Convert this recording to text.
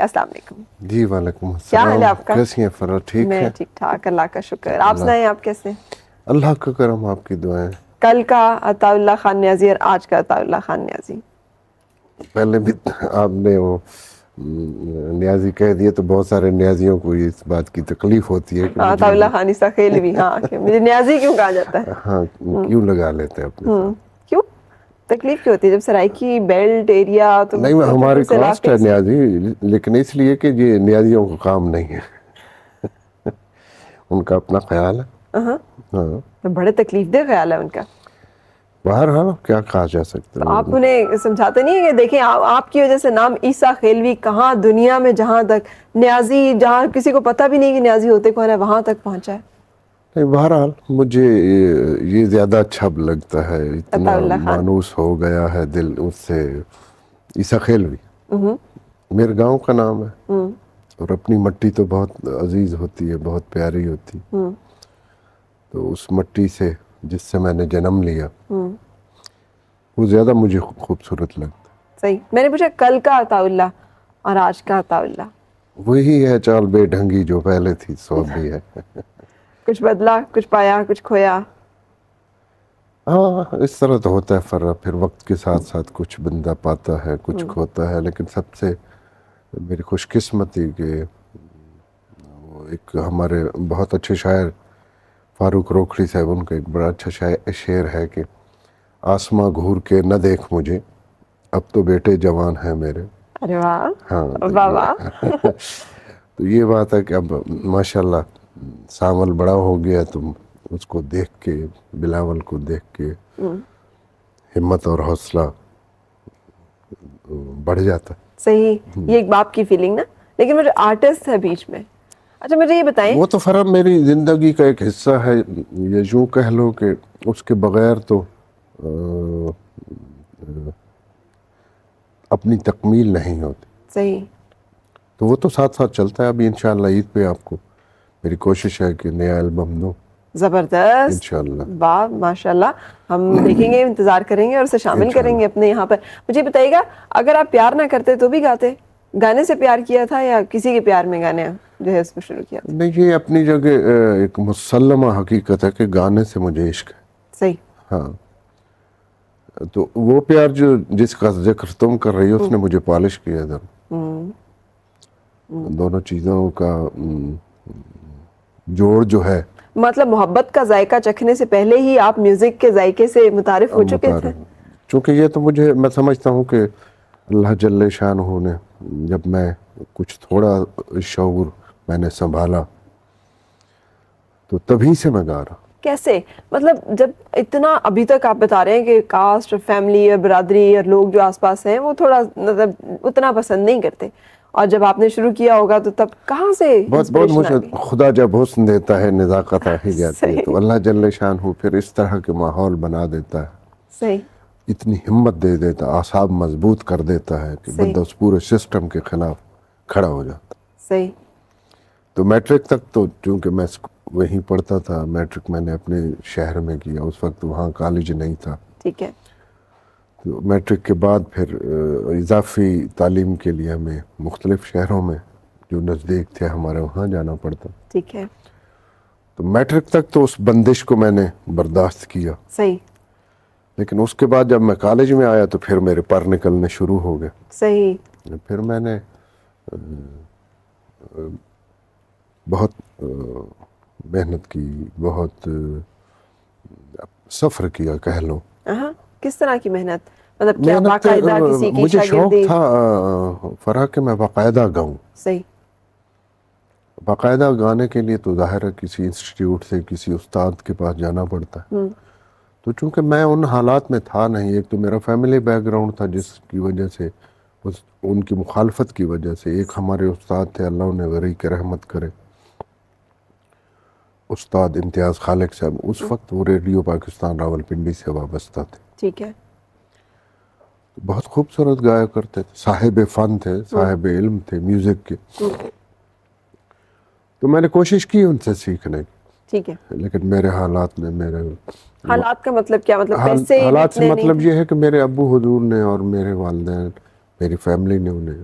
السلام علیکم. جی وعلیکم السلام. کیا حال ہے آپ کا؟ کیسی ہیں فرا؟ ٹھیک ہے. میں ٹھیک ٹھاک, اللہ کا شکر. آپ سنائیں, آپ کیسے ہیں؟ اللہ کا کرم, آپ کی دعائیں. کل کا عطا اللہ خان نیازی اور آج کا عطا اللہ خان نیازی. پہلے بھی آپ نے وہ نیازی کہہ دیا تو بہت سارے نیازیوں کو اس بات کی تکلیف ہوتی ہے کہ عطا اللہ خان عیسیٰ خیلوی, ہاں کہ مجھے نیازی کیوں کہا جاتا ہے؟ ہاں کیوں لگا لیتے ہیں اپنے ساتھ؟ کیوں تکلیف کیوں ہوتی ہے؟ جب سرائکی بیلٹ ایریا تو نہیں, ہماری کاسٹ ہے نیازی, لیکن اس لیے کہ یہ نیازیوں کا کام نہیں ہے, ان کا اپنا خیال ہے. ہاں بڑے تکلیف دہ خیال ہے ان کا. بہرحال کیا کہا جا سکتا تو ہے. آپ انہیں سمجھاتے نہیں ہیں کہ دیکھیں آپ کی وجہ سے نام عیسیٰ خیلوی کہاں دنیا میں, جہاں تک نیازی, جہاں کسی کو پتہ بھی نہیں کہ نیازی ہوتے کون ہے, وہاں تک پہنچا ہے. نہیں بہرحال مجھے یہ زیادہ اچھا لگتا ہے, عطا اتنا اللہ خان. مانوس ہو گیا ہے دل اس سے. عیسیٰ خیلوی میرے گاؤں کا نام ہے, اور اپنی مٹی تو بہت عزیز ہوتی ہے, بہت پیاری ہوتی. تو اس مٹی سے جس سے میں نے جنم لیا وہ زیادہ مجھے خوبصورت لگتا. صحیح. میں نے پوچھا کل کا عطا اللہ اور آج کا عطا اللہ. وہی ہے چال بے ڈھنگی جو پہلے تھی سو بھی ہے. کچھ بدلا, کچھ پایا, کچھ کھویا. ہاں اس طرح تو ہوتا ہے فرق, پھر وقت کے ساتھ ساتھ کچھ بندہ پاتا ہے, کچھ کھوتا ہے. لیکن سب سے میری خوش قسمتی کہ وہ ایک ہمارے بہت اچھے شاعر فاروق روکھڑی صاحب, ان کا ایک بڑا اچھا شعر ہے کہ آسماں گھور کے نہ دیکھ مجھے, اب تو بیٹے جوان ہیں میرے. ارے واہ, ہاں واہ واہ. تو یہ بات ہے کہ اب ماشاءاللہ ساول بڑا ہو گیا, تو اس کو دیکھ کے, بلاول کو دیکھ کے ہمت اور حوصلہ بڑھ جاتا. صحیح, یہ ایک باپ کی فیلنگ نا. لیکن مجھے آرٹسٹ ہے بیچ میں. اچھا مجھے یہ بتائیں, وہ تو فرق میری زندگی کا ایک حصہ ہے, یہ یوں کہہ لو کہ اس کے بغیر تو اپنی تکمیل نہیں ہوتی. صحیح. تو وہ تو ساتھ ساتھ چلتا ہے. ابھی انشاءاللہ عید پہ آپ کو میری کوشش ہے کہ نیا البم دوں. زبردست, انشاءاللہ. واہ ماشاءاللہ. ہم دیکھیں گے, انتظار کریں گے اور اسے شامل کریں گے اپنے یہاں پر. مجھے بتائیے گا, اگر آپ پیار نہ کرتے تو بھی گاتے؟ گانے سے پیار کیا تھا یا کسی کے پیار میں گانے جو ہے اس کو شروع کیا تھا؟ نہیں, یہ اپنی جگہ ایک مسلمہ حقیقت ہے کہ گانے سے مجھے عشق ہے. صحیح. ہاں, تو وہ پیار جو جس کا ذکر تم کر رہی ہو اس نے مجھے پالش کیا تھا. دونوں چیزوں کا جوڑ جو ہے, مطلب محبت کا ذائقہ چکھنے سے پہلے ہی آپ میوزک کے ذائقے سے متعارف ہو چکے تھے؟ چونکہ یہ تو مجھے, میں سمجھتا ہوں کہ اللہ جل شانہ نے جب میں کچھ تھوڑا شعور میں نے سنبھالا تو تبھی سے میں گا رہا. کیسے؟ مطلب جب اتنا ابھی تک آپ بتا رہے ہیں کہ کاسٹ اور فیملی اور برادری اور لوگ جو آس پاس ہیں وہ تھوڑا مطلب اتنا پسند نہیں کرتے, اور جب آپ نے شروع کیا ہوگا تو تب کہاں سے بہت مجھے خدا جب حسن دیتا ہے نزاکت آ ہی جاتی ہے. تو اللہ جل شانہ پھر اس طرح کے ماحول بنا دیتا ہے, صحیح, اتنی ہمت دے دیتا, اعصاب مضبوط کر دیتا ہے کہ بندہ اس پورے سسٹم کے خلاف کھڑا ہو جاتا. صحیح. تو میٹرک تک تو چونکہ میں وہیں پڑھتا تھا, میٹرک میں نے اپنے شہر میں کیا, اس وقت وہاں کالج نہیں تھا. ٹھیک ہے. تو میٹرک کے بعد پھر اضافی تعلیم کے لیے ہمیں مختلف شہروں میں جو نزدیک تھے ہمارے وہاں جانا پڑتا. ٹھیک ہے. تو میٹرک تک تو اس بندش کو میں نے برداشت کیا. صحیح. لیکن اس کے بعد جب میں کالج میں آیا تو پھر میرے پر نکلنے شروع ہو گئے. صحیح. پھر میں نے بہت محنت کی, بہت سفر کیا کہہ لو. کس طرح کی محنت؟ مطلب کیا باقاعدہ کسی کی مجھے شوق شاگردی؟ تھا فرح کہ میں باقاعدہ گاؤں. صحیح. باقاعدہ گانے کے لیے تو ظاہر ہے کسی انسٹیٹیوٹ سے کسی استاد کے پاس جانا پڑتا ہے. تو چونکہ میں ان حالات میں تھا نہیں, ایک تو میرا فیملی بیک گراؤنڈ تھا جس کی وجہ سے ان کی مخالفت کی وجہ سے, ایک ہمارے استاد تھے اللہ انہیں غریق رحمت کرے, استاد امتیاز خالق صاحب, اس وقت وہ ریڈیو پاکستان راولپنڈی سے وابستہ تھے. ٹھیک ہے. بہت خوبصورت گایا کرتے تھے, صاحب فن تھے, صاحب علم تھے میوزک کے. تو میں نے کوشش کی ان سے سیکھنے کی. ٹھیک ہے. لیکن میرے حالات نے, میرے حالات کا مطلب کیا؟ مطلب پیسے حالات سے مطلب یہ ہے کہ میرے ابو حضور نے اور میرے والدین, میری فیملی نے انہیں